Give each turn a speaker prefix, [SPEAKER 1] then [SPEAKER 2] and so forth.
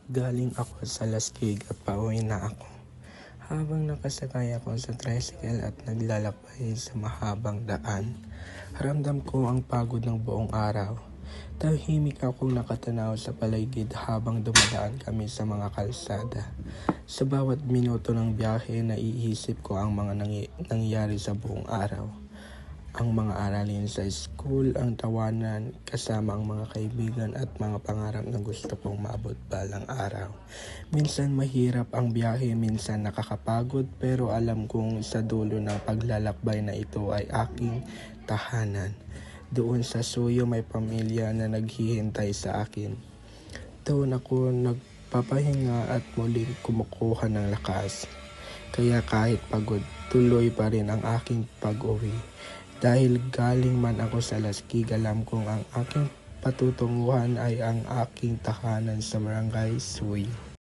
[SPEAKER 1] Galing ako sa Las Vegas, pauwi na ako. Habang nakasakay ako sa tricycle at naglalakbay sa mahabang daan, ramdam ko ang pagod ng buong araw. Tahimik akong nakatanaw sa paligid habang dumadaan kami sa mga kalsada. Sa bawat minuto ng biyahe, naiisip ko ang mga nangyari sa buong araw. Ang mga aralin sa school, ang tawanan, kasama ang mga kaibigan at mga pangarap na gusto kong maabot balang araw. Minsan mahirap ang biyahe, minsan nakakapagod, pero alam kong sa dulo ng paglalakbay na ito ay aking tahanan. Doon sa suyo may pamilya na naghihintay sa akin. Doon ako nagpapahinga at muling kumukuha ng lakas. Kaya kahit pagod, tuloy pa rin ang aking pag-uwi. Dahil galing man ako sa Las Vegas, alam kong ang aking patutunguhan ay ang aking tahanan sa Barangay Suy.